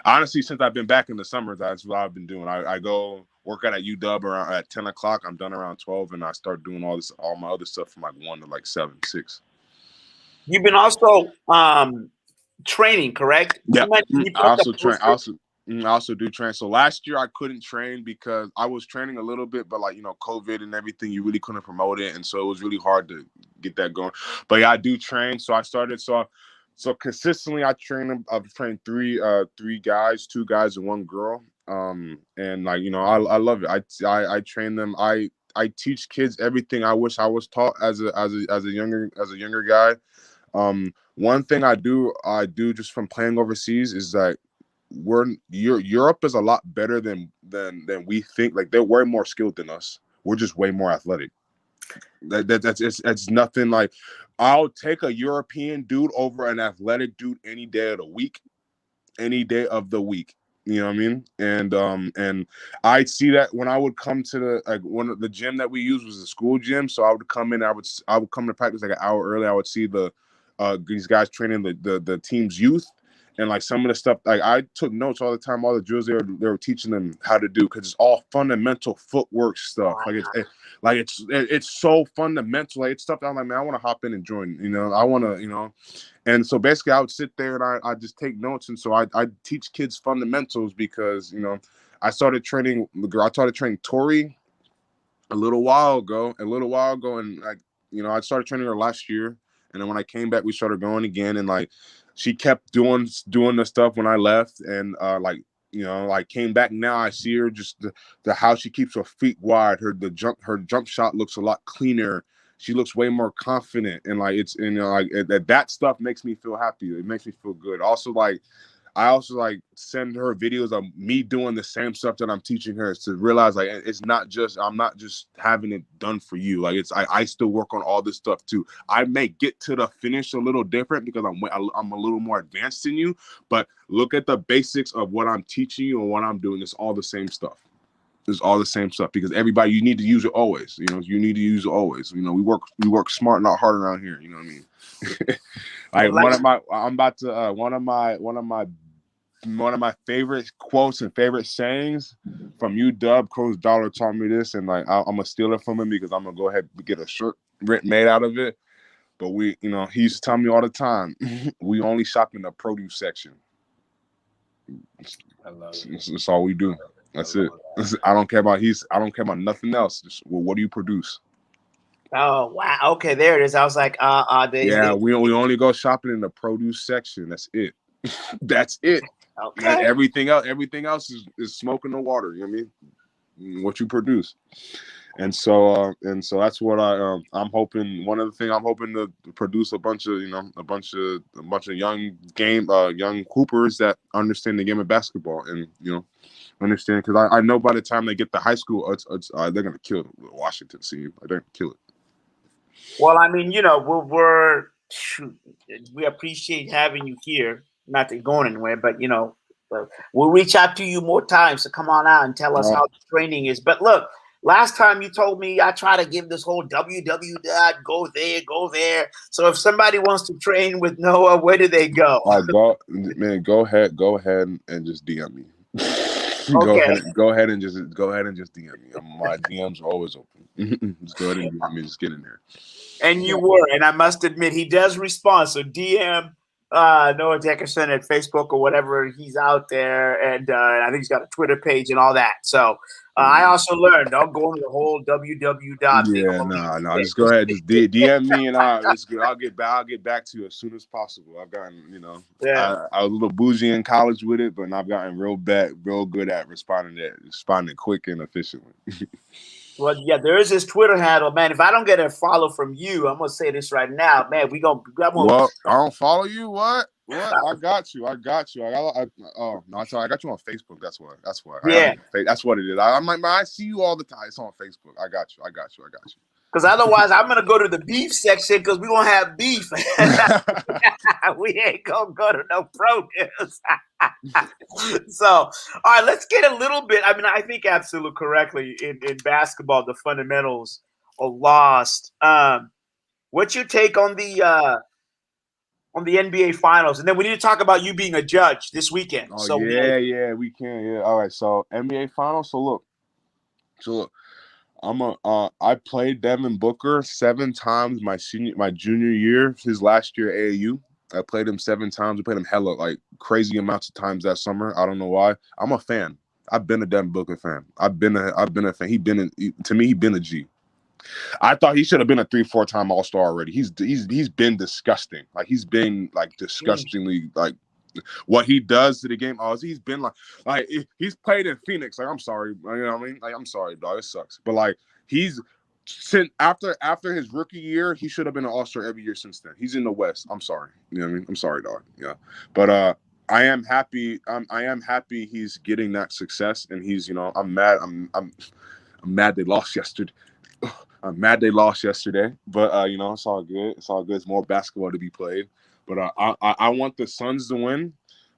Honestly, since I've been back in the summer, that's what I've been doing. I go work out at UW around at 10 o'clock. I'm done around 12, and I start doing all my other stuff from like 1 to like 7, 6. You've been also training, correct? Yeah, I also do train. So last year I couldn't train because I was training a little bit, but like, you know, COVID and everything, you really couldn't promote it, and so it was really hard to get that going. But yeah, I do train. So I started so consistently. I've trained 3 guys, 2 guys and 1 girl. And like, you know, I love it. I train them. I teach kids everything I wish I was taught as a younger guy. One thing I do just from playing overseas is that Europe is a lot better than we think. Like they're way more skilled than us. We're just way more athletic. It's nothing. Like I'll take a European dude over an athletic dude any day of the week. You know what I mean? And I see that when I would come to the gym that we used was a school gym. So I would come in. I would come to practice like an hour early. I would see these guys training the team's youth, and like some of the stuff, like I took notes all the time, all the drills they were teaching them how to do, because it's all fundamental footwork stuff. Like it's so fundamental. Like it's stuff that I'm like, man, I want to hop in and join. You know, I want to, you know. And so basically, I would sit there and I just take notes, and so I teach kids fundamentals because, you know, I started training Tori a little while ago, and like, you know, I started training her last year. And then when I came back, we started going again, and like she kept doing the stuff when I left, and like came back. Now I see her just the how she keeps her feet wide. Her jump shot looks a lot cleaner. She looks way more confident, and like it's that stuff makes me feel happy. It makes me feel good. Also, like I also like send her videos of me doing the same stuff that I'm teaching her to realize like it's not just I'm not just having it done for you. Like I still work on all this stuff too. I may get to the finish a little different because I'm a little more advanced than you, but look at the basics of what I'm teaching you and what I'm doing. It's all the same stuff. It's all the same stuff because everybody, you need to use it always. You need to use it always. We work smart, not hard around here. You know what I mean? One of my favorite quotes and favorite sayings from UW. Coach Dollar taught me this, and like I'm gonna steal it from him because I'm gonna go ahead and get a shirt made out of it. But he used to tell me all the time, we only shop in the produce section. I love it. That's all we do. That's it. I don't care about nothing else. Just, well, what do you produce? Oh wow. Okay, there it is. I was like, we only go shopping in the produce section. That's it. That's it. Okay. And everything else is smoke in the water. You know what I mean? What you produce. And so that's what I'm hoping. One of the things I'm hoping to produce a bunch of young hoopers that understand the game of basketball and understand, because I know by the time they get to high school, they're gonna kill the Washington scene. They're gonna kill it. Well, I mean, we appreciate having you here. Not that you're going anywhere, but we'll reach out to you more times to come on out and tell us how the training is. But look, last time you told me I try to give this whole go there. So if somebody wants to train with Noah, where do they go? Go ahead and just DM me. Go ahead and just DM me. My DMs are always open. Just go ahead and DM me. Just get in there. And you were, and I must admit, he does respond. So DM Noah Dickerson at Facebook or whatever. He's out there, and I think he's got a Twitter page and all that. So I also learned don't go into the whole www. Yeah, no. Just go ahead, just DM me, and I'll get back to you as soon as possible. I've gotten, I was a little bougie in college with it, but I've gotten real good at responding quick and efficiently. Well, yeah, there is this Twitter handle, man. If I don't get a follow from you, I'm gonna say this right now, man. We gonna grab one. Well, I don't follow you. What? I got you. Oh no, sorry. I got you on Facebook. That's why. Yeah, that's what it is. I see you all the time. It's on Facebook. I got you. Because otherwise, I'm gonna go to the beef section because we gonna have beef. We ain't gonna go to no produce. So, all right, let's get a little bit. I mean, I think absolutely correctly in basketball, the fundamentals are lost. What's your take on the NBA Finals? And then we need to talk about you being a judge this weekend. Oh, we can. Yeah. All right. So NBA Finals. So look. I played Devin Booker 7 times my junior year, his last year at AAU. I played him 7 times. We played him hella, like, crazy amounts of times that summer. I don't know why. I'm a fan. I've been a Devin Booker fan. I've been a fan. To me, he's been a G. I thought he should have been a 3-4 time All-Star already. He's been disgusting. Like, he's been like disgustingly like what he does to the game. He's been like he's played in Phoenix. Like, I'm sorry, you know what I mean? Like, I'm sorry, dog. It sucks. But like since after his rookie year, he should have been an All-Star every year since then. He's in the West. I'm sorry. You know what I mean? I'm sorry, dog. Yeah. But I am happy. I am happy he's getting that success, and he's I'm mad. I'm mad they lost yesterday. I'm mad they lost yesterday, but it's all good. It's all good. It's more basketball to be played. But I want the Suns to win.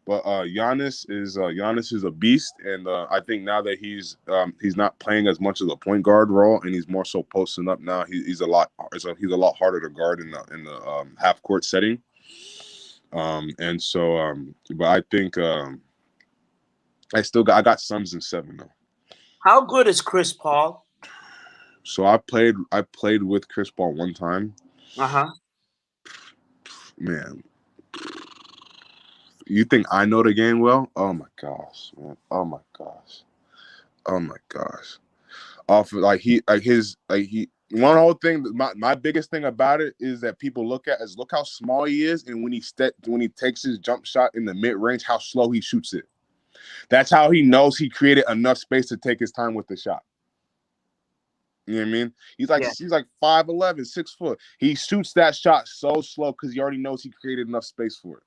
But Giannis is a beast, and I think now that he's not playing as much as a point guard role, and he's more so posting up now. He's a lot harder to guard in the half court setting. And so, but I think I got Suns in 7 though. How good is Chris Paul? So I played with Chris Paul one time. Man, you think I know the game well? Oh my gosh, man! Oh my gosh! Off of, one whole thing. My biggest thing about it is that people look how small he is, and when he takes his jump shot in the mid range, how slow he shoots it. That's how he knows he created enough space to take his time with the shot. You know what I mean? He's like 5'11", 6 foot. He shoots that shot so slow because he already knows he created enough space for it.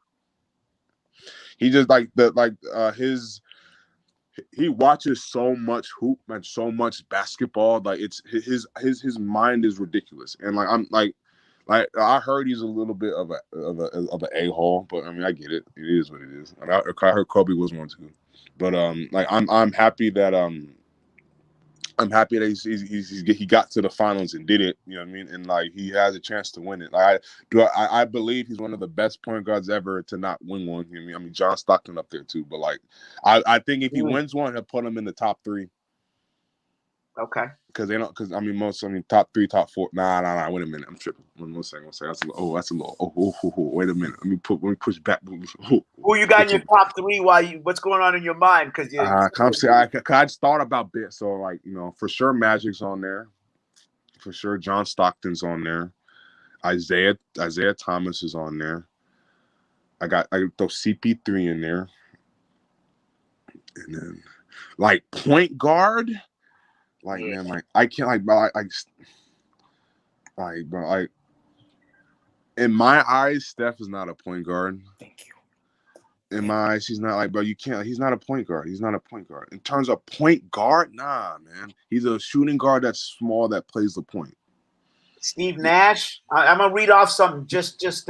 He just he watches so much hoop and so much basketball. Like it's his mind is ridiculous. And like I heard he's a little bit of an a-hole, but I mean I get it. It is what it is. I heard Kobe was one too. But I'm happy that he got to the finals and did it. You know what I mean? And like he has a chance to win it. Like I believe he's one of the best point guards ever to not win one. You know what I mean? John Stockton up there too. But like I think if he wins one, he'll put him in the top 3. Okay. Because top 3, top 4. Nah. Wait a minute. I'm tripping. One second. That's a little. Wait a minute. Let me push back. Who you got in your top 3? What's going on in your mind? Because I just thought about bit. So like for sure, Magic's on there. For sure, John Stockton's on there. Isaiah Thomas is on there. I throw CP3 in there, and then like point guard. Like man, like I can't bro, in my eyes, Steph is not a point guard. Thank you. In my eyes, he's not you can't. He's not a point guard. He's not a point guard. In terms of point guard, nah, man. He's a shooting guard that's small that plays the point. Steve Nash. I'm gonna read off some. There's Steve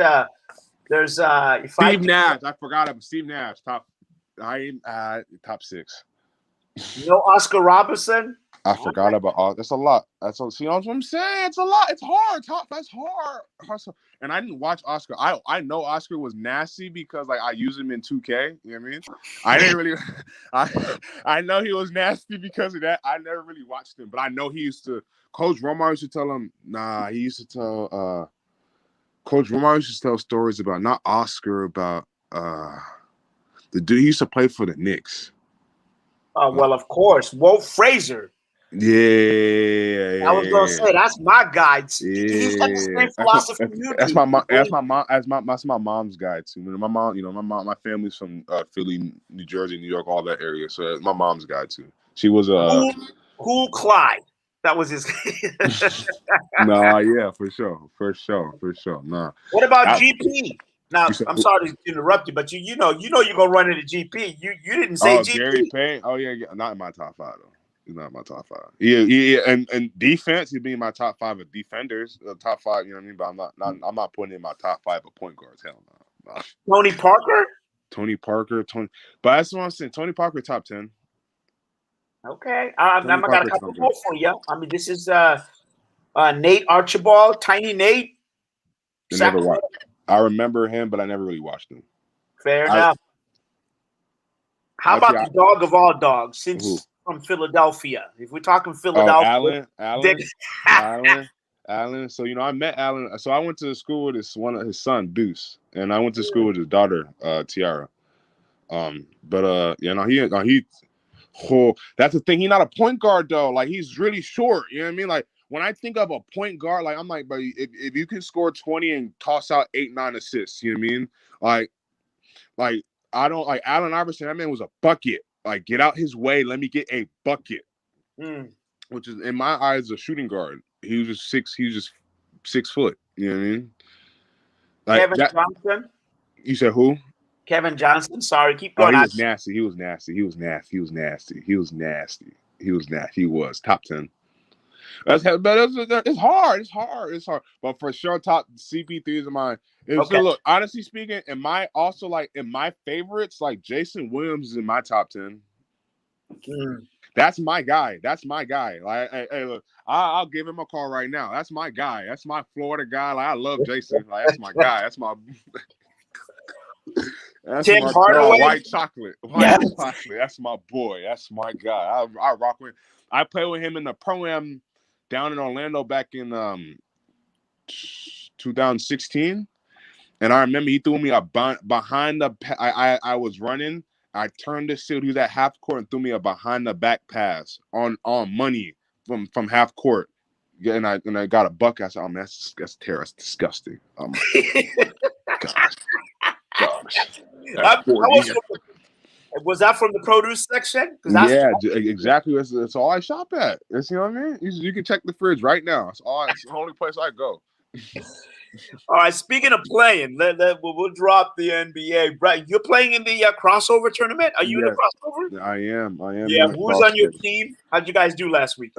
Nash. I forgot him. Steve Nash. Top 6. Oscar Robertson. I forgot about all. That's a lot. See what I'm saying? It's a lot. It's hard. That's hard. And I didn't watch Oscar. I know Oscar was nasty because like I use him in 2K. You know what I mean? I didn't really. I know he was nasty because of that. I never really watched him, but I know he used to. Coach Romar used to tell him. Nah, he used to tell. Coach Romar used to tell stories about not Oscar, about the dude he used to play for the Knicks. Well, of course, Walt Frazier. Yeah, I was gonna say that's my guy. He's got the same philosophy you do. That's my mom's guy too. My mom, my family's from Philly, New Jersey, New York, all that area. So my mom's guy too. She was Cool Clyde. That was his. Nah, yeah, for sure. Nah. What about GP? Now, I'm sorry to interrupt you, but you know you're gonna run into GP. You didn't say GP. Gary Payne. Oh yeah, not in my top 5 though. He's not in my top 5. Yeah, and defense, he'd be in my top 5 of defenders. Top 5, you know what I mean? But I'm not putting in my top 5 of point guards. Hell no. Tony Parker. But that's what I'm saying. Tony Parker top 10. Okay, I got a couple more for you. I mean, this is Nate Archibald, Tiny Nate. I remember him, but I never really watched him. Fair enough. How about the dog of all dogs? Since from Philadelphia, if we're talking Philadelphia, Allen. So I met Allen. So I went to school with his son Deuce, and I went to school with his daughter Tiara. That's the thing. He's not a point guard though. Like he's really short. You know what I mean? Like when I think of a point guard, like I'm like, but if you can score 20 and toss out 8-9 assists, you know what I mean? Like I don't like Allen Iverson. That man was a bucket. Like get out his way. Let me get a bucket. Which is in my eyes a shooting guard. He was just 6 foot. You know what I mean? Like Kevin Johnson. You said who? Kevin Johnson. Sorry, keep going. He was nasty. He was top 10. It's hard. But for sure, top CP3 is mine. So look, honestly speaking, in my favorites, like Jason Williams is in my top 10. That's my guy. Like, hey, look, I'll give him a call right now. That's my guy. That's my Florida guy. Like, I love Jason. Like, that's my guy. That's my. That's Tim my Hardaway. White chocolate. Chocolate. That's my boy. That's my guy. I rock with. I played with him in the pro-am down in Orlando back in 2016, and I remember he threw me a behind the. I was running. I turned the field. He was at half court and threw me a behind the back pass on money from half court. Yeah, and I got a buck. I said, "Oh man, that's terrible. That's disgusting." Gosh. Was that from the produce section? Yeah, exactly. That's all I shop at. That's, you know what I mean. You can check the fridge right now. It's the only place I go. All right. Speaking of playing, we'll drop the NBA. Right, you're playing in the crossover tournament. Are you in the crossover? I am. Yeah. Who's on your team? How'd you guys do last week?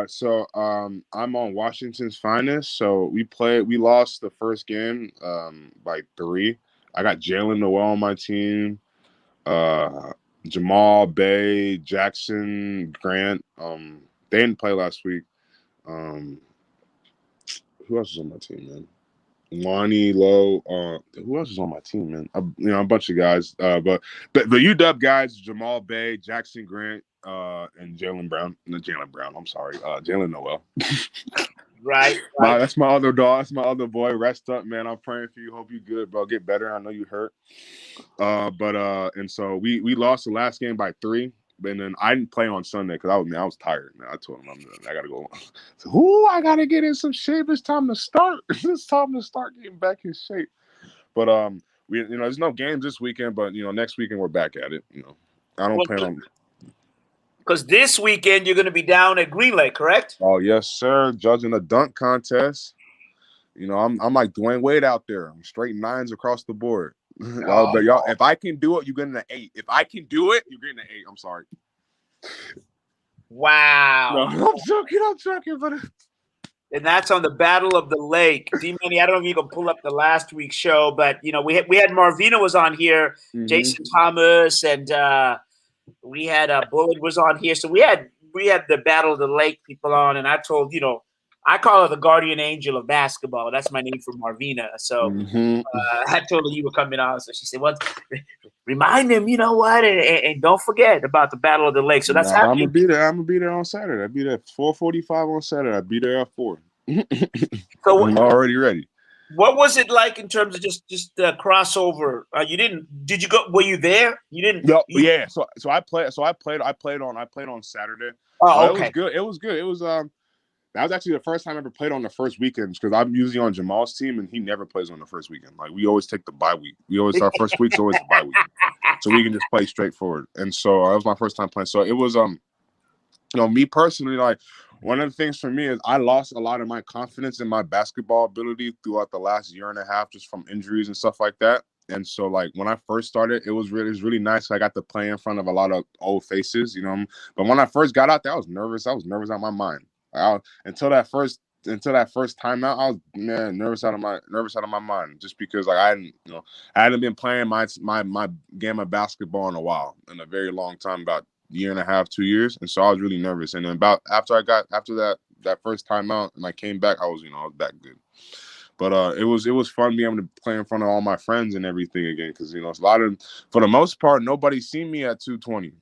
So I'm on Washington's finest. So we lost the first game by 3. I got Jalen Noel on my team. Jamal, Bay, Jackson, Grant. They didn't play last week. Who else is on my team, man? Lonnie, Lowe. Who else is on my team, man? A bunch of guys. But the UW guys: Jamal, Bay, Jackson, Grant, and Jalen Brown. No, Jalen Brown. I'm sorry, Jalen Noel. Right. That's my other dog. That's my other boy. Rest up, man. I'm praying for you. Hope you good, bro. Get better. I know you hurt. And so we lost the last game by 3. And then I didn't play on Sunday because I was tired. Man. I told him I gotta go. So, I gotta get in some shape. It's time to start. It's time to start getting back in shape. But there's no games this weekend. But next weekend we're back at it. I don't plan on. Because this weekend you're going to be down at Green Lake, correct? Oh yes, sir. Judging a dunk contest. I'm like Dwayne Wade out there. I'm straight 9s across the board. Y'all, if I can do it, you're getting an 8. If I can do it, you're getting an 8. I'm sorry. Wow. No, I'm joking, but and that's on the Battle of the Lake. D-Money, I don't know if you can pull up the last week's show, but we had Marvina was on here, Jason Thomas, and we had Bullet was on here. So we had the Battle of the Lake people on, and I told I call her the guardian angel of basketball. That's my name for Marvina. So I told her you were coming on. So she said, "Well, remind him, you know what, and don't forget about the Battle of the Lake." So that's happening. I'm gonna be there on Saturday. I'll be there at 4:45 on Saturday. I'll be there at 4. So I'm already ready. What was it like in terms of just the crossover? Did you go? Were you there? You didn't. Yeah. So I played on Saturday. Oh, okay. It was good. It was that was actually the first time I ever played on the first weekend because I'm usually on Jamal's team and he never plays on the first weekend. Like we always take the bye week. Our first week's always the bye week, so we can just play straightforward. And so that was my first time playing. So it was me personally, like one of the things for me is I lost a lot of my confidence in my basketball ability throughout the last year and a half, just from injuries and stuff like that. And so, like when I first started, it was really nice. I got to play in front of a lot of old faces, But when I first got out there, I was nervous. I was nervous out of my mind. Until that first timeout, I was nervous out of my mind, just because like I hadn't been playing my game of basketball in a while, in a very long time, about a year and a half, 2 years, and so I was really nervous. And then after that first timeout and I came back, I was that good. But it was fun being able to play in front of all my friends and everything again, because it's a lot of, for the most part, nobody's seen me at 220.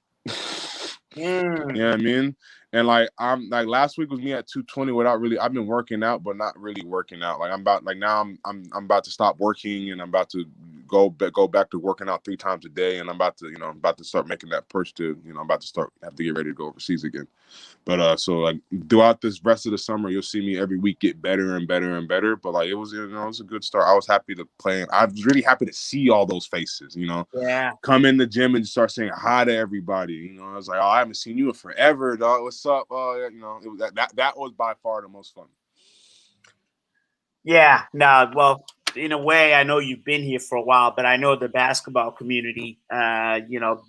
You know what I mean? And I'm last week was me at 220 without really. I've been working out, but not really working out. Like now I'm about to stop working and I'm about to go back to working out 3 times a day, and I'm about to start making that push to I'm about to have to get ready to go overseas again. But so throughout this rest of the summer, you'll see me every week get better and better and better. But it was a good start. I was happy to play. I was really happy to see all those faces. Yeah. Come in the gym and start saying hi to everybody. I was like, oh, I haven't seen you in forever, dog. What's up? That was by far the most fun. Yeah. No. Well, in a way, I know you've been here for a while, but I know the basketball community,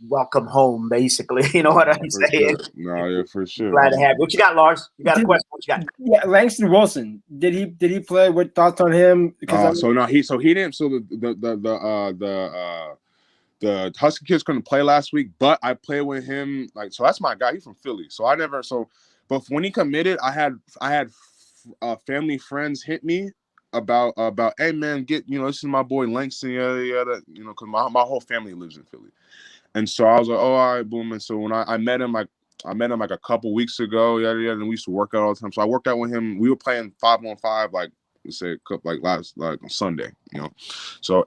welcome home, basically. You know what I'm saying? Sure. No, yeah, for sure. Glad to have you. What you got, Lars? You got a question? What you got? Yeah, Langston Wilson. Did he play? What thoughts on him? He didn't. So the Husky kids couldn't play last week, but I played with him. So that's my guy. He's from Philly. But when he committed, I had family friends hit me about hey man, this is my boy Langston, yada, because my whole family lives in Philly. And so I was like, oh, all right, boom. And so when I met him, like a couple weeks ago, and we used to work out all the time. So I worked out with him. We were playing 5-on-5, on Sunday, So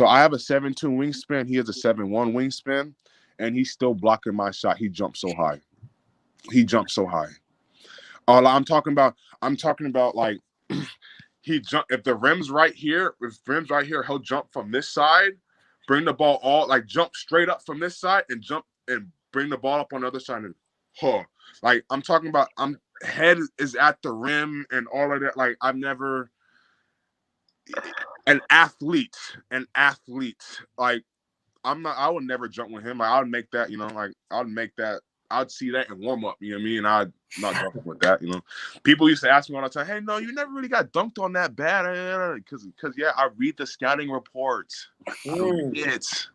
I have a 7'2" wingspan. He has a 7'1" wingspan, and he's still blocking my shot. He jumped so high. He jumps so high. I'm talking about like he jump if the rim's right here, he'll jump from this side, bring the ball jump straight up from this side and jump and bring the ball up on the other side and like I'm talking about head is at the rim and all of that. Like I've never an athlete. Like I would never jump with him. Like I would make that, I'd see that and warm up, you know what I mean? I'd not jumping with that, People used to ask me all the time, hey, no, you never really got dunked on that bad. Because I read the scouting reports. You know what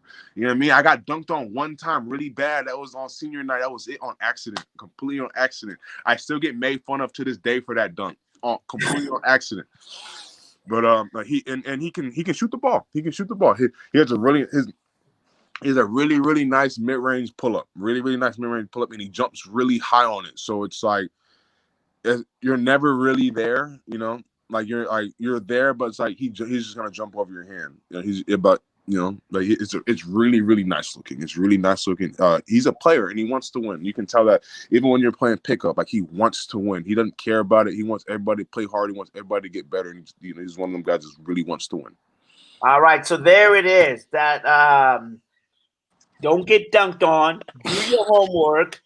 I mean? I got dunked on one time really bad. That was on senior night. That was it on accident, completely on accident. I still get made fun of to this day for that dunk, completely on accident. But he can shoot the ball. He can shoot the ball. He has a really, really nice mid-range pull-up. Really, really nice mid-range pull-up, and he jumps really high on it. So it's like you're never really there, Like you're there, but it's like he's just gonna jump over your hand. It's really, really nice looking. It's really nice looking. He's a player and he wants to win. You can tell that even when you're playing pickup, like he wants to win. He doesn't care about it. He wants everybody to play hard. He wants everybody to get better. And he's one of them guys that really wants to win. All right, so there it is. That don't get dunked on. Do your homework.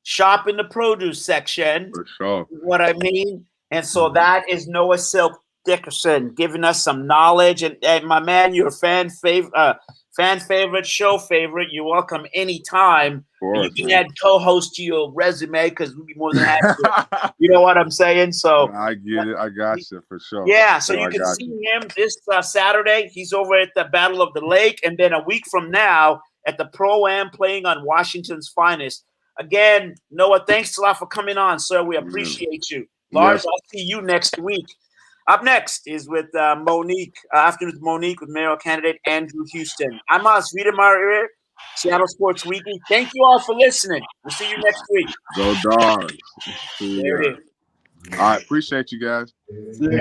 Shop in the produce section. For sure. What I mean? And so that is Noah Silk Dickerson giving us some knowledge. And my man, you're a fan favorite, show favorite. You're welcome anytime. You can add co-host to your resume because we'd be more than happy. You know what I'm saying? So I get it. I got you for sure. Yeah, so you can see him this Saturday. He's over at the Battle of the Lake. And then a week from now at the Pro-Am playing on Washington's finest. Again, Noah, thanks a lot for coming on, sir. We appreciate you. Lars, I'll see you next week. Up next is with Monique, Afternoon with Monique with mayoral candidate Andrew Houston. I'm Mazvita Maraire, Seattle Sports Weekly. Thank you all for listening. We'll see you next week. Go Dawg. There it is. All right, appreciate you guys. Yeah,